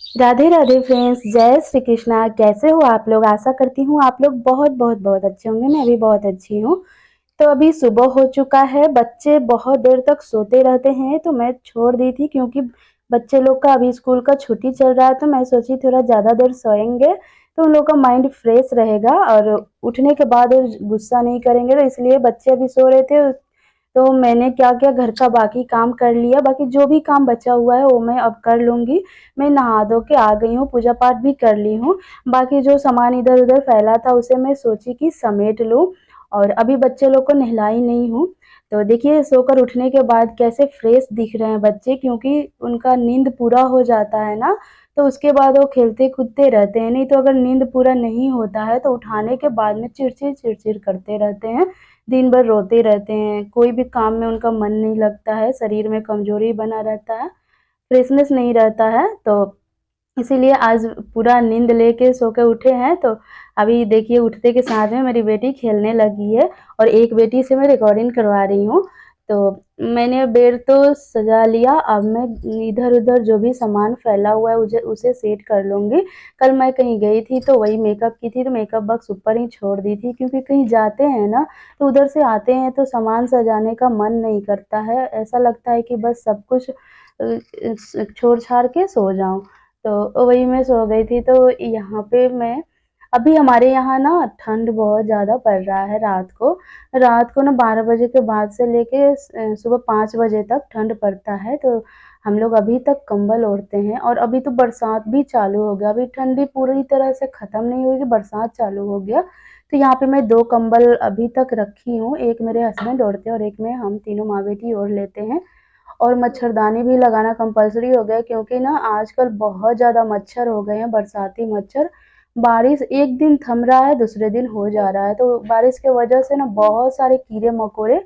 Radhe Radhe friends, जय श्री कृष्णा। कैसे हो आप लोग? आशा करती हूँ आप लोग बहुत बहुत बहुत अच्छे होंगे। मैं भी बहुत अच्छी हूँ। तो अभी सुबह हो चुका है। बच्चे बहुत देर तक सोते रहते हैं तो मैं छोड़ दी थी, क्योंकि बच्चे लोग का अभी स्कूल का छुट्टी चल रहा है। तो मैं सोची थोड़ा ज़्यादा देर सोएंगे तो उन लोग का माइंड फ्रेश रहेगा और उठने के बाद गुस्सा नहीं करेंगे। तो इसलिए बच्चे अभी सो रहे थे तो मैंने क्या किया, घर का बाकी काम कर लिया। बाकी जो भी काम बचा हुआ है वो मैं अब कर लूँगी। मैं नहा धो के आ गई हूँ, पूजा पाठ भी कर ली हूँ। बाकी जो सामान इधर-उधर फैला था उसे मैं सोची कि समेट लूँ, और अभी बच्चे लोग को नहलाई नहीं हूँ। तो देखिए सोकर उठने के बाद कैसे फ्रेश दिख रहे हैं बच्चे, क्योंकि उनका नींद पूरा हो जाता है ना, तो उसके बाद वो खेलते-कूदते रहते हैं। नहीं तो अगर नींद पूरा नहीं होता है तो उठाने के बाद में चिड़चिड़ करते रहते हैं। दिन भर रोते रहते हैं, कोई भी काम में उनका मन नहीं लगता है, शरीर में कमज़ोरी बना रहता है, फ्रेशनेस नहीं रहता है। तो इसीलिए आज पूरा नींद लेके सो के उठे हैं। तो अभी देखिए उठते के साथ में मेरी बेटी खेलने लगी है और एक बेटी से मैं रिकॉर्डिंग करवा रही हूँ। तो मैंने बेड तो सजा लिया, अब मैं इधर-उधर जो भी सामान फैला हुआ है उसे सेट कर लूँगी। कल मैं कहीं गई थी तो वही मेकअप की थी, तो मेकअप बॉक्स ऊपर ही छोड़ दी थी, क्योंकि कहीं जाते हैं ना तो उधर से आते हैं तो सामान सजाने का मन नहीं करता है। ऐसा लगता है कि बस सब कुछ छोड़-छाड़ के सो जाऊँ। तो वही मैं सो गई थी। तो यहाँ पे मैं अभी हमारे यहाँ ना ठंड बहुत ज़्यादा पड़ रहा है रात को ना 12 बजे के बाद से लेके सुबह 5 बजे तक ठंड पड़ता है। तो हम लोग अभी तक कंबल ओढ़ते हैं और अभी तो बरसात भी चालू हो गया। अभी ठंडी पूरी तरह से ख़त्म नहीं हुई कि बरसात चालू हो गया। तो यहाँ पे मैं 2 कंबल अभी तक रखी हूँ, एक मेरे हस्बैंड ओढ़ते हैं और एक में हम तीनों माँ-बेटी ओढ़ लेते हैं। और मच्छरदानी भी लगाना कंपल्सरी हो गया है, क्योंकि ना आजकल बहुत ज़्यादा मच्छर हो गए हैं, बरसाती मच्छर। बारिश एक दिन थम रहा है, दूसरे दिन हो जा रहा है, तो बारिश की वजह से ना बहुत सारे कीड़े-मकोड़े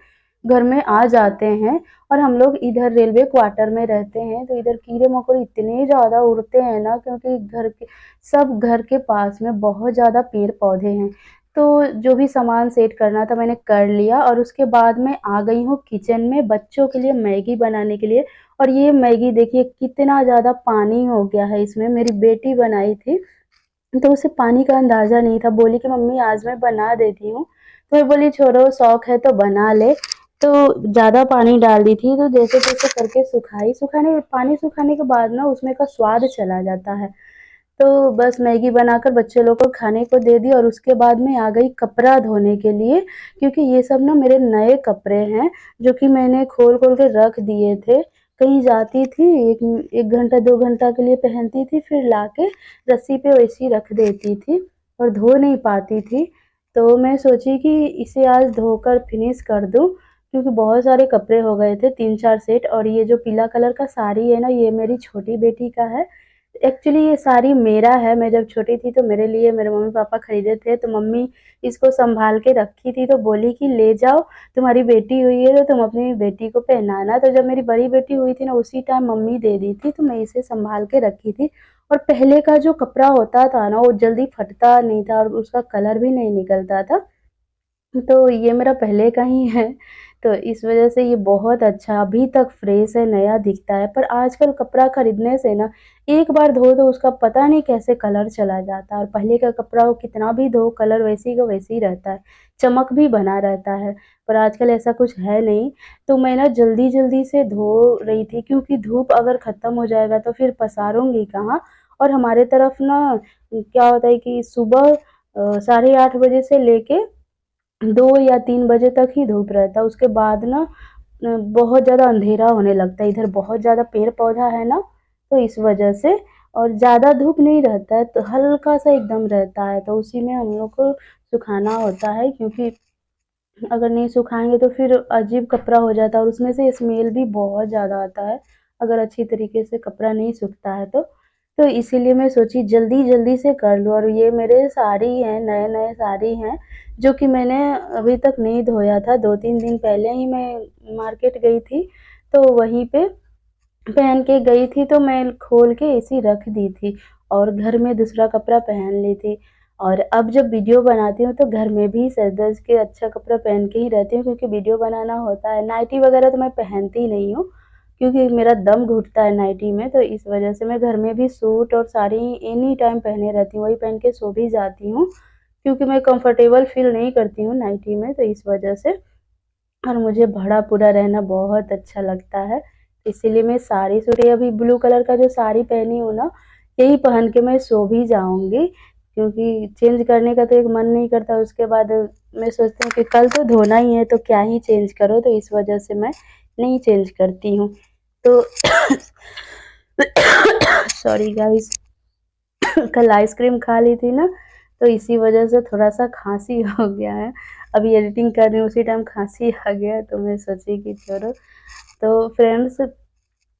घर में आ जाते हैं। और हम लोग इधर रेलवे क्वार्टर में रहते हैं, तो इधर कीड़े-मकोड़े इतने ज़्यादा उड़ते हैं ना, क्योंकि घर के पास में बहुत ज़्यादा पेड़-पौधे हैं। तो जो भी सामान सेट करना था मैंने कर लिया और उसके बाद मैं आ गई हूँ किचन में बच्चों के लिए मैगी बनाने के लिए। और ये मैगी देखिए कितना ज़्यादा पानी हो गया है इसमें। मेरी बेटी बनाई थी तो उसे पानी का अंदाज़ा नहीं था, बोली कि मम्मी आज मैं बना देती हूँ। तो मैं बोली छोड़ो, शौक है तो बना ले। तो ज़्यादा पानी डाल दी थी, तो जैसे-तैसे करके पानी सुखाने के बाद ना उसमें का स्वाद चला जाता है। तो बस मैगी बनाकर बच्चे लोग को खाने को दे दी और उसके बाद मैं आ गई कपड़ा धोने के लिए, क्योंकि ये सब ना मेरे नए कपड़े हैं जो कि मैंने खोल-खोल के रख दिए थे। कहीं जाती थी 1 घंटा 2 घंटा के लिए पहनती थी, फिर लाके रस्सी पे वैसे ही रख देती थी और धो नहीं पाती थी। तो मैं सोची कि इसे आज धोकर फिनिश कर दूँ, क्योंकि बहुत सारे कपड़े हो गए थे 3-4 सेट। और ये जो पीला कलर का साड़ी है ना, ये मेरी छोटी बेटी का है। एक्चुअली ये साड़ी मेरा है, मैं जब छोटी थी तो मेरे लिए मेरे मम्मी-पापा खरीदे थे, तो मम्मी इसको सँभाल के रखी थी, तो बोली कि ले जाओ, तुम्हारी बेटी हुई है तो तुम अपनी बेटी को पहनाना। तो जब मेरी बड़ी बेटी हुई थी ना उसी टाइम मम्मी दे दी थी, तो मैं इसे सँभाल के रखी थी। और पहले का जो कपड़ा होता था ना वो जल्दी फटता नहीं था और उसका कलर भी नहीं निकलता था। तो ये मेरा पहले का ही है, तो इस वज़ह से ये बहुत अच्छा अभी तक फ्रेश है, नया दिखता है। पर आजकल कपड़ा खरीदने से ना एक बार धो दो उसका पता नहीं कैसे कलर चला जाता है, और पहले का कपड़ा हो कितना भी धो कलर वैसे ही का वैसे ही रहता है, चमक भी बना रहता है। पर आजकल ऐसा कुछ है नहीं, तो मैं ना जल्दी-जल्दी से धो रही थी, क्योंकि धूप अगर ख़त्म हो जाएगा तो फिर पसारूँगी कहाँ। और हमारे तरफ ना क्या होता है कि सुबह साढ़े 8 बजे से लेके 2 या 3 बजे तक ही धूप रहता है, उसके बाद ना बहुत ज़्यादा अंधेरा होने लगता है। इधर बहुत ज़्यादा पेड़-पौधा है ना, तो इस वजह से। और ज़्यादा धूप नहीं रहता है, तो हल्का-सा एकदम रहता है, तो उसी में हम लोग को सुखाना होता है, क्योंकि अगर नहीं सुखाएँगे तो फिर अजीब कपड़ा हो जाता है और उसमें से स्मेल भी बहुत ज़्यादा आता है, अगर अच्छी तरीके से कपड़ा नहीं सूखता है तो। तो इसीलिए मैं सोची जल्दी-जल्दी से कर लूँ। और ये मेरे साड़ी हैं, नए-नए साड़ी हैं, जो कि मैंने अभी तक नहीं धोया था। 2-3 दिन पहले ही मैं मार्केट गई थी, तो वहीं पे पहन के गई थी, तो मैं खोल के ऐसे ही रख दी थी और घर में दूसरा कपड़ा पहन ली थी। और अब जब वीडियो बनाती हूँ तो घर में भी सज-धज के अच्छा कपड़ा पहन के ही रहती हूँ, क्योंकि वीडियो बनाना होता है। नाइटी वगैरह तो मैं पहनती ही नहीं हूँ। क्योंकि मेरा दम घुटता है नाइटी में, तो इस वजह से मैं घर में भी सूट और साड़ी एनी टाइम पहने रहती हूँ, वही पहन के सो भी जाती हूँ, क्योंकि मैं कंफर्टेबल फ़ील नहीं करती हूँ नाइटी में, तो इस वजह से। और मुझे भड़ा-पूरा रहना बहुत अच्छा लगता है, इसीलिए मैं साड़ी सूट ये अभी ब्लू कलर का जो साड़ी पहनी हूँ ना, यही पहन के मैं सो भी जाऊँगी, क्योंकि चेंज करने का तो एक मन नहीं करता। उसके बाद मैं सोचती हूँ कि कल तो धोना ही है, तो क्या ही चेंज करो, तो इस वजह से मैं नहीं चेंज करती हूँ। तो सॉरी गाइज़। कल आइसक्रीम खा ली थी ना, तो इसी वजह से थोड़ा-सा खाँसी हो गया है। अभी एडिटिंग कर रही हूँ, उसी टाइम खाँसी आ गया, तो मैं सोची कि छोड़ो। तो फ्रेंड्स,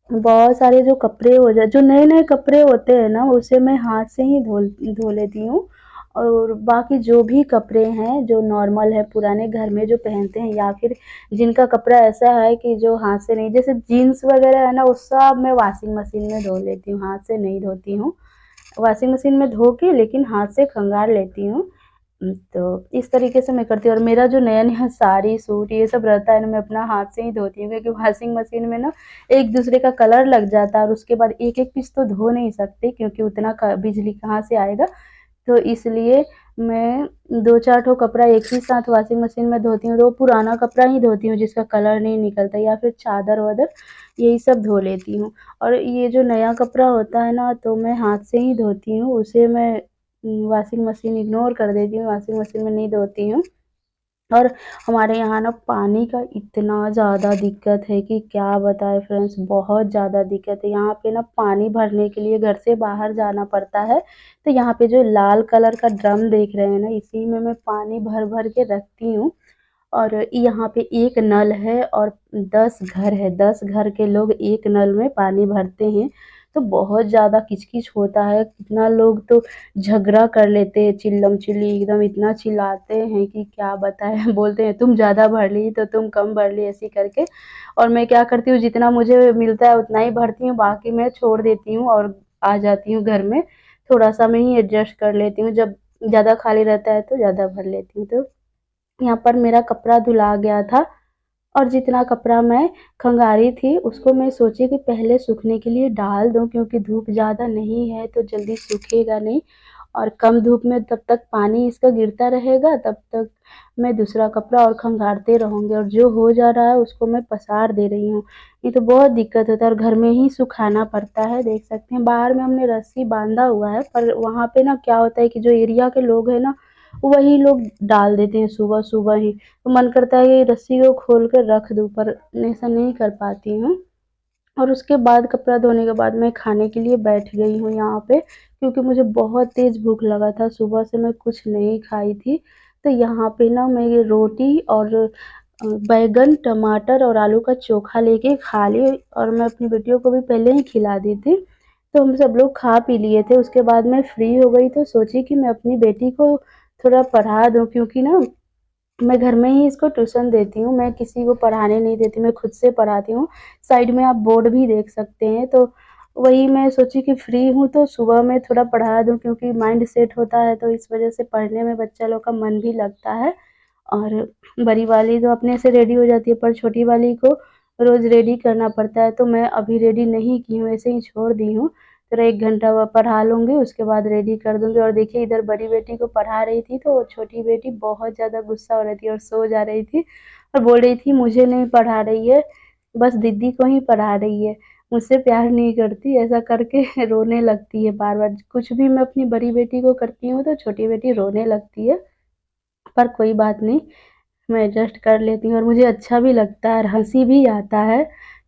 बहुत सारे जो कपड़े हो जाए, जो नए-नए कपड़े होते हैं ना, उसे मैं हाथ से ही धो लेती हूँ। और बाकी जो भी कपड़े हैं, जो नॉर्मल है, पुराने घर में जो पहनते हैं, या फिर जिनका कपड़ा ऐसा है कि जो हाथ से नहीं, जैसे जीन्स वगैरह है ना, वो सब मैं वॉशिंग मशीन में धो लेती हूँ, हाथ से नहीं धोती हूँ। वॉशिंग मशीन में धो के लेकिन हाथ से खंगाल लेती हूँ। तो इस तरीके से मैं करती हूँ। और मेरा जो नया-नया साड़ी, सूट ये सब रहता है ना, मैं अपना हाथ से ही धोती हूँ, क्योंकि वॉशिंग मशीन में ना एक-दूसरे का कलर लग जाता है, और उसके बाद एक-एक पीस तो धो नहीं सकते, क्योंकि उतना क बिजली कहाँ से आएगा। तो इसलिए मैं 2-4 ठो कपड़ा एक ही साथ वॉशिंग मशीन में धोती हूँ, तो वो पुराना कपड़ा ही धोती हूँ जिसका कलर नहीं निकलता, या फिर चादर-वादर यही सब धो लेती हूँ। और ये जो नया कपड़ा होता है ना, तो मैं हाथ से ही धोती हूँ, उसे मैं वॉशिंग मशीन इग्नोर कर देती हूँ, वॉशिंग मशीन में नहीं धोती हूँ। और हमारे यहाँ ना पानी का इतना ज़्यादा दिक्कत है कि क्या बताएँ फ्रेंड्स, बहुत ज़्यादा दिक्कत है। यहाँ पे ना पानी भरने के लिए घर से बाहर जाना पड़ता है, तो यहाँ पे जो लाल कलर का ड्रम देख रहे हैं ना, इसी में मैं पानी भर-भर के रखती हूँ। और यहाँ पे एक नल है और 10 घर है, 10 घर के लोग एक नल में पानी भरते हैं, तो बहुत ज़्यादा किच-किच होता है। कितना लोग तो झगड़ा कर लेते हैं, चिल्लम-चिल्ली एकदम इतना चिल्लाते हैं कि क्या बताएँ। बोलते हैं, तुम ज़्यादा भर ली तो तुम कम भर ली, ऐसे करके। और मैं क्या करती हूँ, जितना मुझे मिलता है उतना ही भरती हूँ, बाकी मैं छोड़ देती हूँ और आ जाती हूँ घर में। थोड़ा-सा मैं ही एडजस्ट कर लेती हूँ, जब ज़्यादा खाली रहता है तो ज़्यादा भर लेती हूँ। तो यहाँ पर मेरा कपड़ा धुला गया था, और जितना कपड़ा मैं खंगारी थी, उसको मैं सोची कि पहले सूखने के लिए डाल दूँ, क्योंकि धूप ज़्यादा नहीं है तो जल्दी सूखेगा नहीं, और कम धूप में तब तक पानी इसका गिरता रहेगा, तब तक मैं दूसरा कपड़ा और खंगारते रहूँगी, और जो हो जा रहा है उसको मैं पसार दे रही हूँ। नहीं तो बहुत दिक्कत होता है, और घर में ही सुखाना पड़ता है, देख सकते हैं। बाहर में हमने रस्सी बाँधा हुआ है, पर वहाँ पे ना क्या होता है कि जो एरिया के लोग हैं ना, वही लोग डाल देते हैं सुबह-सुबह ही। तो मन करता है कि रस्सी को खोल कर रख दूँ, पर ऐसा नहीं कर पाती हूँ। और उसके बाद कपड़ा धोने के बाद मैं खाने के लिए बैठ गई हूँ यहाँ पे, क्योंकि मुझे बहुत तेज़ भूख लगा था, सुबह से मैं कुछ नहीं खाई थी। तो यहाँ पे ना मैं ये रोटी और बैंगन, टमाटर और आलू का चोखा लेके खा ली, और मैं अपनी बेटियों को भी पहले ही खिला दी थी। तो हम सब लोग खा पी लिए थे, उसके बाद मैं फ्री हो गई, तो सोची कि मैं अपनी बेटी को थोड़ा पढ़ा दूँ, क्योंकि ना मैं घर में ही इसको ट्यूशन देती हूँ, मैं किसी को पढ़ाने नहीं देती, मैं खुद से पढ़ाती हूँ। साइड में आप बोर्ड भी देख सकते हैं, तो वही मैं सोची कि फ्री हूँ तो सुबह में थोड़ा पढ़ा दूँ, क्योंकि माइंड सेट होता है, तो इस वज़ह से पढ़ने में बच्चा लोग का मन भी लगता है। और बड़ी वाली तो अपने से रेडी हो जाती है, पर छोटी वाली को रोज़ रेडी करना पड़ता है, तो मैं अभी रेडी नहीं की हूँ, ऐसे ही छोड़ दी हूँ। थोड़ा 1 घंटा पढ़ा लूँगी, उसके बाद रेडी कर दूँगी। और देखिए, इधर बड़ी बेटी को पढ़ा रही थी, तो छोटी बेटी बहुत ज़्यादा गुस्सा हो रही थी और सो जा रही थी, और बोल रही थी मुझे नहीं पढ़ा रही है, बस दीदी को ही पढ़ा रही है, मुझसे प्यार नहीं करती, ऐसा करके रोने लगती है बार-बार। कुछ भी मैं अपनी बड़ी बेटी को करती हूँ, तो छोटी बेटी रोने लगती है, पर कोई बात नहीं, मैं एडजस्ट कर लेती हूँ, और मुझे अच्छा भी लगता है और हँसी भी आता है,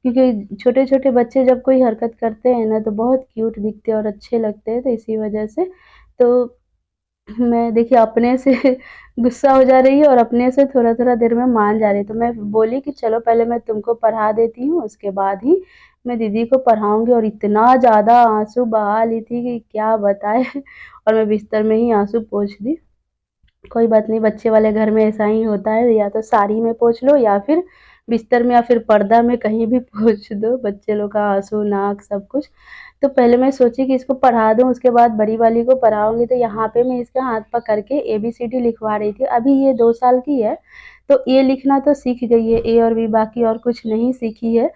क्योंकि छोटे-छोटे बच्चे जब कोई हरकत करते हैं ना, तो बहुत क्यूट दिखते हैं और अच्छे लगते हैं, तो इसी वजह से। तो मैं देखिए अपने से गुस्सा हो जा रही है, और अपने से थोड़ा-थोड़ा देर में मान जा रही है, तो मैं बोली कि चलो पहले मैं तुमको पढ़ा देती हूँ, उसके बाद ही मैं दीदी को पढ़ाऊँगी। और इतना ज़्यादा आँसू बहा ली थी कि क्या बताएँ। और मैं बिस्तर में ही आँसू पोंछ दी। कोई बात नहीं, बच्चे वाले घर में ऐसा ही होता है, या तो साड़ी में पोंछ लो, या फिर बिस्तर में, या फिर पर्दा में कहीं भी पोंछ दो, बच्चे लोग का आँसू, नाक सब कुछ। तो पहले मैं सोची कि इसको पढ़ा दूँ, उसके बाद बड़ी वाली को पढ़ाऊँगी, तो यहाँ पे मैं इसका हाथ पकड़ के एबीसीडी लिखवा रही थी। अभी ये 2 साल की है, तो ए लिखना तो सीख गई है, ए और बी, बाकी और कुछ नहीं सीखी है।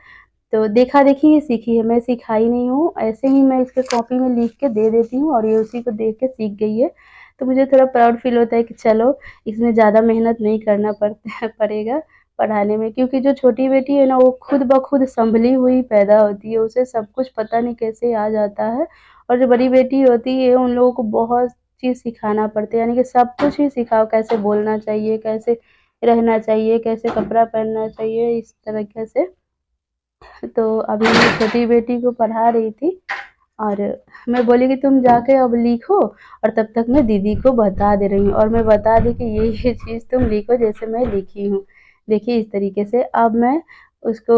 तो देखा-देखी ही सीखी है, मैं सिखाई नहीं हूँ, ऐसे ही मैं इसके कॉपी में लिख के दे देती हूँ और ये उसी को देख के सीख गई है। तो मुझे थोड़ा प्राउड फ़ील होता है कि चलो इसमें ज़्यादा मेहनत नहीं करना पड़ेगा पढ़ाने में, क्योंकि जो छोटी बेटी है ना वो खुद ब खुद सँभली हुई पैदा होती है, उसे सब कुछ पता नहीं कैसे आ जाता है। और जो बड़ी बेटी होती है उन लोगों को बहुत चीज़ सिखाना पड़ता है, यानी कि सब कुछ ही सिखाओ, कैसे बोलना चाहिए, कैसे रहना चाहिए, कैसे कपड़ा पहनना चाहिए, इस तरीके से। तो अभी मैं छोटी बेटी को पढ़ा रही थी और मैं बोली कि तुम जाके अब लिखो, और तब तक मैं दीदी को बता दे रही हूँ और मैं बता दी कि ये चीज़ तुम लिखो जैसे मैं लिखी हूँ। देखिए इस तरीके से अब मैं उसको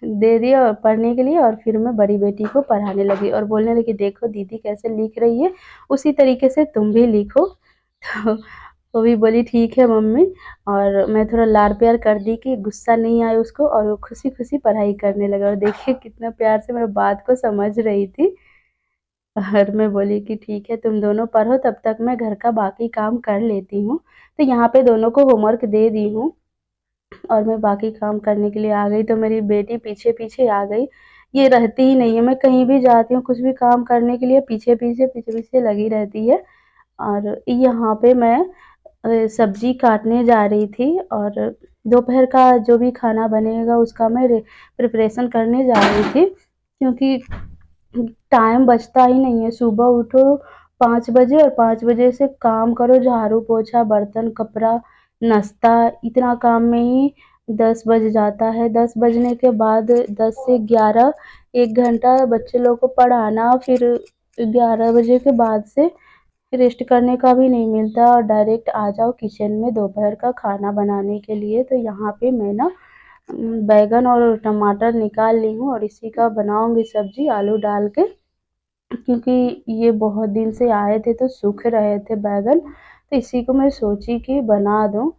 दे दिया पढ़ने के लिए और फिर मैं बड़ी बेटी को पढ़ाने लगी और बोलने लगी देखो दीदी कैसे लिख रही है, उसी तरीके से तुम भी लिखो। तो वो भी बोली ठीक है मम्मी, और मैं थोड़ा लाड-प्यार कर दी कि गुस्सा नहीं आए उसको, और वो खुशी-खुशी पढ़ाई करने लगा और देखिए कितना प्यार से मेरे बात को समझ रही थी। और मैं बोली कि ठीक है तुम दोनों पढ़ो, तब तक मैं घर का बाकी काम कर लेती हूँ। तो यहाँ पे दोनों को होमवर्क दे दी हूँ और मैं बाकी काम करने के लिए आ गई, तो मेरी बेटी पीछे-पीछे आ गई। ये रहती ही नहीं है, मैं कहीं भी जाती हूँ कुछ भी काम करने के लिए पीछे-पीछे लगी रहती है। और यहाँ पे मैं सब्ज़ी काटने जा रही थी और दोपहर का जो भी खाना बनेगा उसका मैं प्रिपरेशन करने जा रही थी, क्योंकि टाइम बचता ही नहीं है। सुबह उठो 5 बजे और 5 बजे से काम करो, झाड़ू, पोछा, बर्तन, कपड़ा, नाश्ता, इतना काम में ही 10 बज जाता है। 10 बजने के बाद 10 से 11 1 घंटा बच्चे लोग को पढ़ाना, फिर 11 बजे के बाद से रेस्ट करने का भी नहीं मिलता और डायरेक्ट आ जाओ किचन में दोपहर का खाना बनाने के लिए। तो यहाँ पे मैं ना बैंगन और टमाटर निकाल ली हूँ और इसी का बनाऊँगी सब्ज़ी आलू डाल के, क्योंकि ये बहुत दिन से आए थे तो सूख रहे थे बैंगन, तो इसी को मैं सोची कि बना दूँ।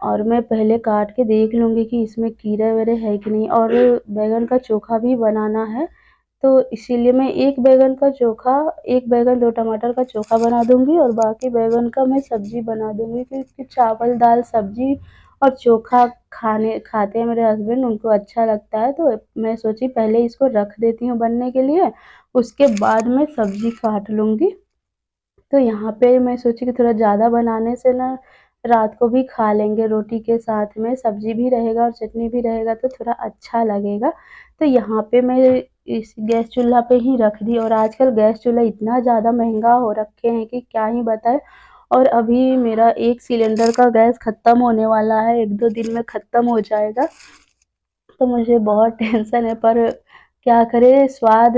और मैं पहले काट के देख लूँगी कि इसमें कीड़े-वीड़े है कि नहीं, और बैंगन का चोखा भी बनाना है। तो इसीलिए मैं 1 बैंगन का चोखा 1 बैंगन 2 टमाटर का चोखा बना दूँगी और बाकी बैंगन का मैं सब्ज़ी बना दूँगी, क्योंकि चावल, दाल, सब्ज़ी और चोखा खाते हैं मेरे हस्बैंड, उनको अच्छा लगता है। तो मैं सोची पहले इसको रख देती हूँ बनने के लिए, उसके बाद मैं सब्ज़ी काट लूँगी। तो यहाँ पे मैं सोची कि थोड़ा ज़्यादा बनाने से ना रात को भी खा लेंगे रोटी के साथ में, सब्ज़ी भी रहेगा और चटनी भी रहेगा तो थोड़ा अच्छा लगेगा। तो यहाँ पे मैं इस गैस चूल्हा पे ही रख दी, और आजकल गैस चूल्हा इतना ज़्यादा महँगा हो रखे हैं कि क्या ही बताएँ। और अभी मेरा 1 सिलेंडर का गैस ख़त्म होने वाला है, 1-2 दिन में ख़त्म हो जाएगा। तो मुझे बहुत टेंशन है, पर क्या करें, स्वाद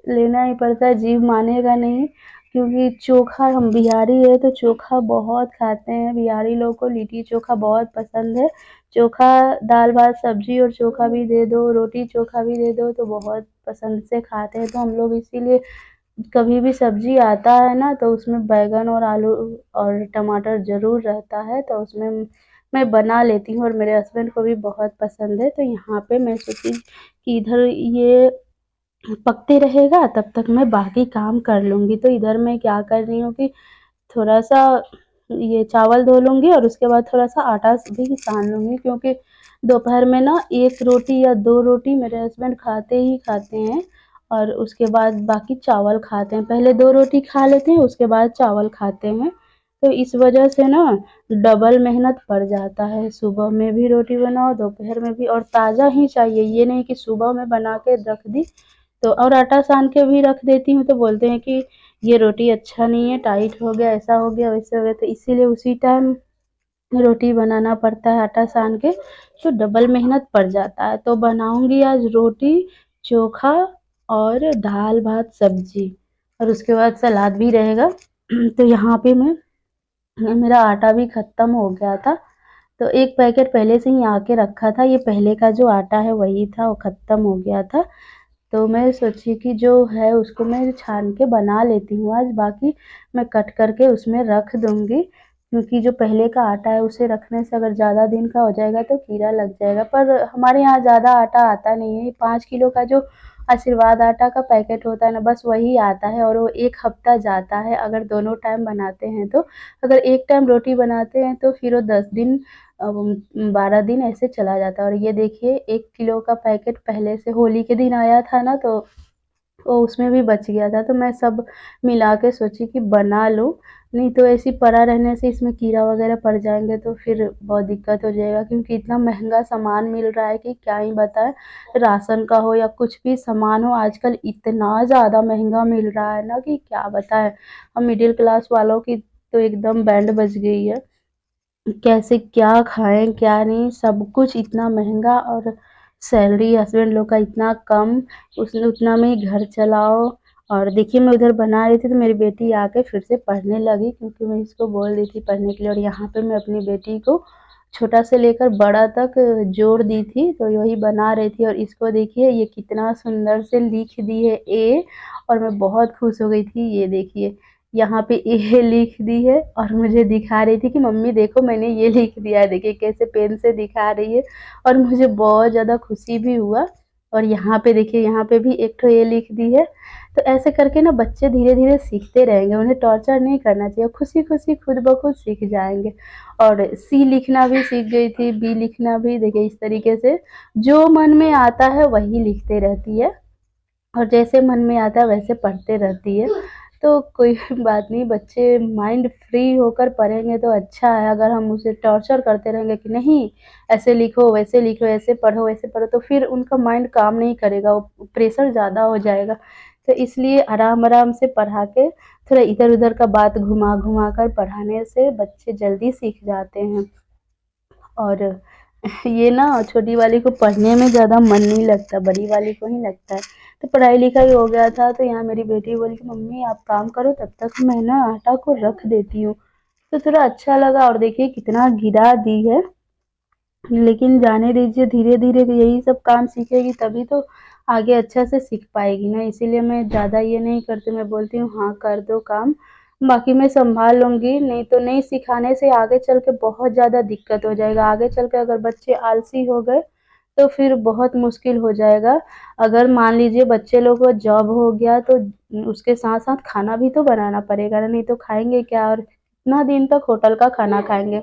लेना ही पड़ता है, जीभ मानेगा नहीं, क्योंकि चोखा, हम बिहारी हैं तो चोखा बहुत खाते हैं, बिहारी लोग को लिट्टी चोखा बहुत पसंद है। चोखा, दाल-भात, सब्ज़ी और चोखा भी दे दो, रोटी चोखा भी दे दो तो बहुत पसंद से खाते हैं, तो हम लोग इसीलिए कभी भी सब्ज़ी आता है ना तो उसमें बैंगन और आलू और टमाटर ज़रूर रहता है, तो उसमें मैं बना लेती हूँ और मेरे हस्बैंड को भी बहुत पसंद है। तो यहाँ पे मैं सोची कि इधर ये पकते रहेगा तब तक मैं बाकी काम कर लूँगी। तो इधर मैं क्या कर रही हूँ कि थोड़ा-सा ये चावल धो लूँगी और उसके बाद थोड़ा-सा आटा भी सान लूँगी, क्योंकि दोपहर में ना 1 रोटी या 2 रोटी मेरे हस्बैंड खाते ही खाते हैं और उसके बाद बाकी चावल खाते हैं। पहले 2 रोटी खा लेते हैं, उसके बाद चावल खाते हैं। तो इस वजह से ना डबल मेहनत पड़ जाता है, सुबह में भी रोटी बनाओ, दोपहर में भी, और ताज़ा ही चाहिए, ये नहीं कि सुबह में बना के रख दी तो, और आटा सान के भी रख देती हूँ तो बोलते हैं कि ये रोटी अच्छा नहीं है, टाइट हो गया, ऐसा हो गया, वैसे हो गया, तो इसीलिए उसी टाइम रोटी बनाना पड़ता है आटा सान के, तो डबल मेहनत पड़ जाता है। तो बनाऊँगी आज रोटी, चोखा और दाल-भात, सब्ज़ी, और उसके बाद सलाद भी रहेगा। तो यहाँ पे मेरा आटा भी ख़त्म हो गया था, तो 1 पैकेट पहले से ही आके रखा था, ये पहले का जो आटा है वही था, वो ख़त्म हो गया था। तो मैं सोची कि जो है उसको मैं छान के बना लेती हूँ आज, बाकी मैं कट करके उसमें रख दूँगी, क्योंकि जो पहले का आटा है उसे रखने से अगर ज़्यादा दिन का हो जाएगा तो कीड़ा लग जाएगा। पर हमारे यहाँ ज़्यादा आटा आता नहीं है, 5 किलो का जो आशीर्वाद आटा का पैकेट होता है ना, बस वही आता है और वो 1 हफ्ता जाता है अगर दोनों टाइम बनाते हैं तो। अगर एक टाइम रोटी बनाते हैं तो फिर वो 10 दिन 12 दिन ऐसे चला जाता है। और ये देखिए 1 किलो का पैकेट पहले से होली के दिन आया था ना, तो वो उसमें भी बच गया था, तो मैं सब मिला के सोची कि बना लूँ, नहीं तो ऐसे ही पड़ा रहने से इसमें कीड़ा वगैरह पड़ जाएँगे तो फिर बहुत दिक्कत हो जाएगा, क्योंकि इतना महँगा सामान मिल रहा है कि क्या ही बताएँ। राशन का हो या कुछ भी सामान हो, आजकल इतना ज़्यादा महँगा मिल रहा है ना कि क्या बताएँ। हम मिडिल क्लास वालों की तो एकदम बैंड बज गई है। कैसे क्या खाएँ, क्या नहीं, सब कुछ इतना महँगा और सैलरी हस्बैंड लोग का इतना कम, उसने उतना में ही घर चलाओ। और देखिए मैं उधर बना रही थी तो मेरी बेटी आके फिर से पढ़ने लगी, क्योंकि मैं इसको बोल रही थी पढ़ने के लिए, और यहाँ पे मैं अपनी बेटी को छोटा से लेकर बड़ा तक जोड़ दी थी, तो वही बना रही थी। और इसको देखिए ये कितना सुंदर से लिख दी है ए, और मैं बहुत खुश हो गई थी। ये देखिए यहाँ पे ए लिख दी है और मुझे दिखा रही थी कि मम्मी देखो मैंने ये लिख दिया है, देखिए कैसे पेन से दिखा रही है, और मुझे बहुत ज़्यादा खुशी भी हुआ। और यहाँ पे देखिए यहाँ पे भी एक ठो ए लिख दी है। तो ऐसे करके ना बच्चे धीरे-धीरे सीखते रहेंगे, उन्हें टॉर्चर नहीं करना चाहिए, खुशी-खुशी खुद ब खुद सीख जाएँगे। और सी लिखना भी सीख गई थी, बी लिखना भी, देखिए इस तरीके से जो मन में आता है वही लिखते रहती है। और जैसे मन में आता है वैसे पढ़ते रहती है। तो कोई बात नहीं, बच्चे माइंड फ्री होकर पढ़ेंगे तो अच्छा है। अगर हम उसे टॉर्चर करते रहेंगे कि नहीं ऐसे लिखो, वैसे लिखो, ऐसे पढ़ो, वैसे पढ़ो, तो फिर उनका माइंड काम नहीं करेगा, वो प्रेशर ज़्यादा हो जाएगा। तो इसलिए आराम-आराम से पढ़ा के थोड़ा इधर-उधर का बात घुमा-घुमा कर पढ़ाने से बच्चे जल्दी सीख जाते हैं। और ये ना छोटी वाली को पढ़ने में ज़्यादा मन नहीं लगता, बड़ी वाली को ही लगता है। तो पढ़ाई-लिखाई हो गया था, तो यहाँ मेरी बेटी बोली कि मम्मी आप काम करो, तब तक मैं ना आटा को रख देती हूँ। तो थोड़ा अच्छा लगा, और देखिए कितना गिरा दी है। लेकिन जाने दीजिए, धीरे-धीरे यही सब काम सीखेगी तभी तो आगे अच्छा से सीख पाएगी ना, इसीलिए मैं ज़्यादा ये नहीं करती, मैं बोलती हूँ हाँ, कर दो काम, बाकी मैं सँभाल लूँगी, नहीं तो नहीं सिखाने से आगे चल के बहुत ज़्यादा दिक्कत हो जाएगा। आगे चल के अगर बच्चे आलसी हो गए, तो फिर बहुत मुश्किल हो जाएगा। अगर मान लीजिए बच्चे लोग को जॉब हो गया तो उसके साथ-साथ खाना भी तो बनाना पड़ेगा ना, नहीं तो खाएँगे क्या, और कितना दिन तक होटल का खाना खाएँगे।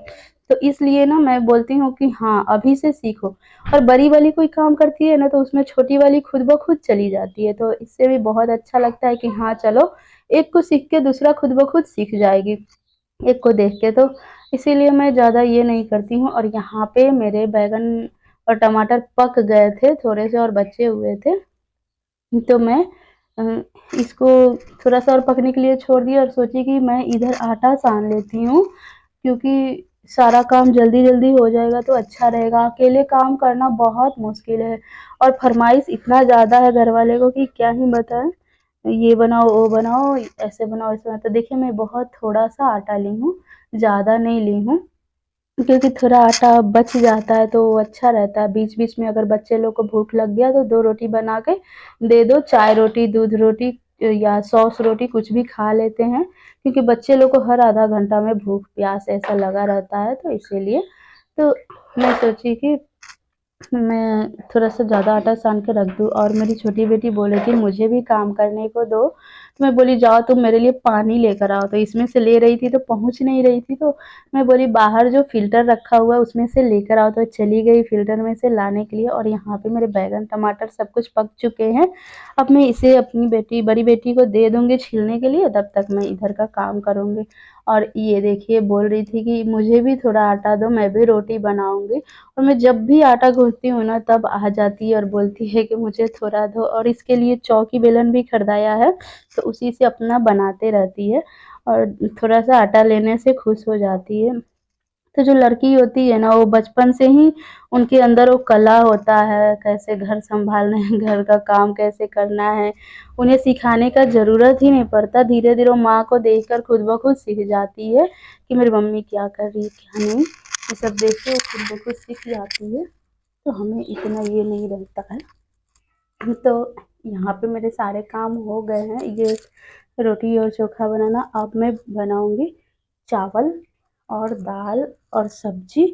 तो इसलिए ना मैं बोलती हूँ कि हाँ, अभी से सीखो। और बड़ी वाली कोई काम करती है ना तो उसमें छोटी वाली खुद ब खुद चली जाती है, तो इससे भी बहुत अच्छा लगता है कि हाँ, चलो एक को सीख के दूसरा खुद ब खुद सीख जाएगी, एक को देख के। तो इसीलिए मैं ज़्यादा ये नहीं करती हूँ। और यहाँ पे मेरे बैंगन और टमाटर पक गए थे थोड़े से और बचे हुए थे, तो मैं अ, इसको थोड़ा-सा और पकने के लिए छोड़ दिया और सोची कि मैं इधर आटा सान लेती हूँ, क्योंकि सारा काम जल्दी-जल्दी हो जाएगा तो अच्छा रहेगा। अकेले काम करना बहुत मुश्किल है, और फ़रमाइश इतना ज़्यादा है घरवाले को कि क्या ही बताएँ। ये बनाओ, वो बनाओ, ऐसे बनाओ, वैसे बनाओ। तो देखिए मैं बहुत थोड़ा-सा आटा ली हूँ, ज़्यादा नहीं ली हूँ। क्योंकि थोड़ा आटा बच जाता है तो अच्छा रहता है। बीच-बीच में अगर बच्चे लोग को भूख लग गया तो 2 रोटी बना के दे दो, चाय रोटी, दूध रोटी या सॉस रोटी कुछ भी खा लेते हैं। क्योंकि बच्चे लोग को हर आधा घंटा में भूख-प्यास ऐसा लगा रहता है, तो इसीलिए। तो मैं सोची कि मैं थोड़ा-सा ज़्यादा आटा सान के रख दूँ। और मेरी छोटी बेटी बोल रही थी मुझे भी काम करने को दो, तो मैं बोली जाओ तुम मेरे लिए पानी लेकर आओ, तो इसमें से ले रही थी तो पहुँच नहीं रही थी, तो मैं बोली बाहर जो फ़िल्टर रखा हुआ है उसमें से लेकर आओ, तो चली गई फ़िल्टर में से लाने के लिए। और यहाँ पे मेरे बैंगन, टमाटर सब कुछ पक चुके हैं। अब मैं इसे अपनी बेटी बड़ी बेटी को दे दूँगी छीलने के लिए, तब तक मैं इधर का काम करूँगी। और ये देखिए बोल रही थी कि मुझे भी थोड़ा आटा दो, मैं भी रोटी बनाऊँगी। और मैं जब भी आटा गूँथती हूँ ना तब आ जाती है और बोलती है कि मुझे थोड़ा दो, और इसके लिए चौकी बेलन भी खरीदाया है, तो उसी से अपना बनाते रहती है और थोड़ा-सा आटा लेने से खुश हो जाती है। तो जो लड़की होती है ना वो बचपन से ही उनके अंदर वो कला होता है, कैसे घर सँभालना है, घर का काम कैसे करना है, उन्हें सिखाने का ज़रूरत ही नहीं पड़ता। धीरे-धीरे वो माँ को देखकर खुद ब खुद सीख जाती है कि मेरी मम्मी क्या कर रही है, क्या नहीं। ये सब देख के वो खुद ब खुद सीख जाती है, तो हमें इतना ये नहीं रहता है। तो यहाँ पे मेरे सारे काम हो गए हैं, ये रोटी और चोखा बनाना। अब मैं बनाऊँगी चावल और दाल और सब्ज़ी।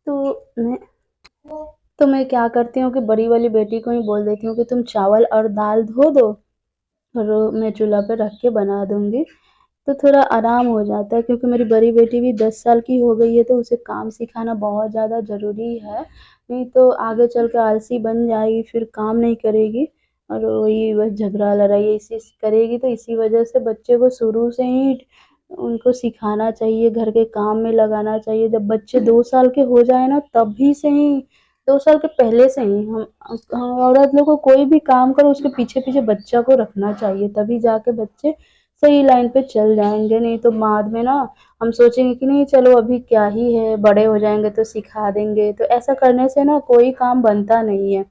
तो मैं तो मैं क्या करती हूँ कि बड़ी वाली बेटी को ही बोल देती हूँ कि तुम चावल और दाल धो दो और मैं चूल्हा पे रख के बना दूँगी। तो थोड़ा आराम हो जाता है, क्योंकि मेरी बड़ी बेटी भी 10 साल की हो गई है, तो उसे काम सिखाना बहुत ज़्यादा ज़रूरी है। नहीं तो आगे चल के आलसी बन जाएगी, फिर काम नहीं करेगी और वही बस झगड़ा लड़ाई ऐसी करेगी। तो इसी वजह से बच्चे को शुरू से ही उनको सिखाना चाहिए, घर के काम में लगाना चाहिए। जब बच्चे 2 साल के हो जाए ना, तभी से ही 2 साल के पहले से ही हम औरत लोग को कोई भी काम करो उसके पीछे-पीछे बच्चा को रखना चाहिए, तभी जाके बच्चे सही लाइन पे चल जाएँगे। नहीं तो बाद में ना हम सोचेंगे कि नहीं चलो अभी क्या ही है, बड़े हो जाएँगे तो सिखा देंगे, तो ऐसा करने से ना कोई काम बनता नहीं है।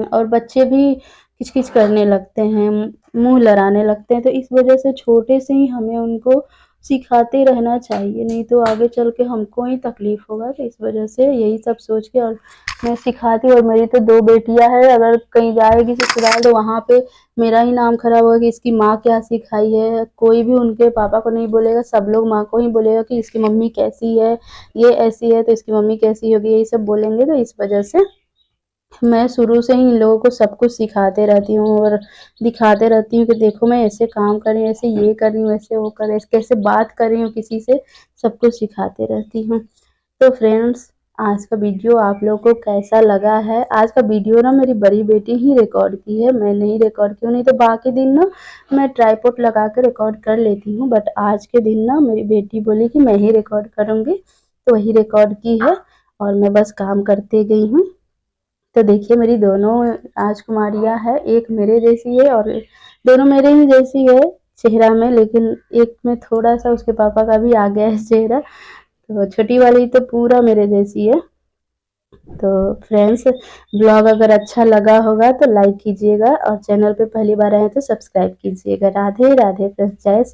और बच्चे भी किच-किच करने लगते हैं, मुँह लड़ाने लगते हैं, तो इस वजह से छोटे से ही हमें उनको सिखाते रहना चाहिए, नहीं तो आगे चल के हमको ही तकलीफ़ होगा। तो इस वजह से यही सब सोच के और मैं सिखाती हूँ। और मेरी तो 2 बेटियाँ हैं, अगर कहीं जाएगी ससुराल तो वहाँ पे मेरा ही नाम खराब होगा कि इसकी माँ क्या सिखाई है। कोई भी उनके पापा को नहीं बोलेगा, सब लोग माँ को ही बोलेगा कि इसकी मम्मी कैसी है, ये ऐसी है तो इसकी मम्मी कैसी होगी, यही सब बोलेंगे। तो इस वजह से मैं शुरू से ही इन लोगों को सब कुछ सिखाते रहती हूँ और दिखाते रहती हूँ कि देखो मैं ऐसे काम कर रही हूँ, ऐसे ये कर रही हूँ, ऐसे वो कर रही हूँ, कैसे बात कर रही हूँ किसी से, सब कुछ सिखाते रहती हूँ। तो फ्रेंड्स, आज का वीडियो आप लोगों को कैसा लगा है? आज का वीडियो ना मेरी बड़ी बेटी ही रिकॉर्ड की है, मैं नहीं रिकॉर्ड की हूँ, नहीं तो बाकी दिन ना मैं ट्राइपॉड लगा के रिकॉर्ड कर लेती हूँ, बट आज के दिन ना मेरी बेटी बोली कि मैं ही रिकॉर्ड करूँगी, तो वही रिकॉर्ड की है और मैं बस काम करते गई हूँ। तो देखिए मेरी दोनों राजकुमारियाँ हैं, एक मेरे जैसी है और दोनों मेरे ही जैसी है चेहरा में, लेकिन एक में थोड़ा-सा उसके पापा का भी आ गया है चेहरा, तो छोटी वाली तो पूरा मेरे जैसी है। तो फ्रेंड्स, ब्लॉग अगर अच्छा लगा होगा तो लाइक कीजिएगा और चैनल पे पहली बार आए हैं तो सब्सक्राइब कीजिएगा। राधे राधे फ्रेंड्स, जय श्री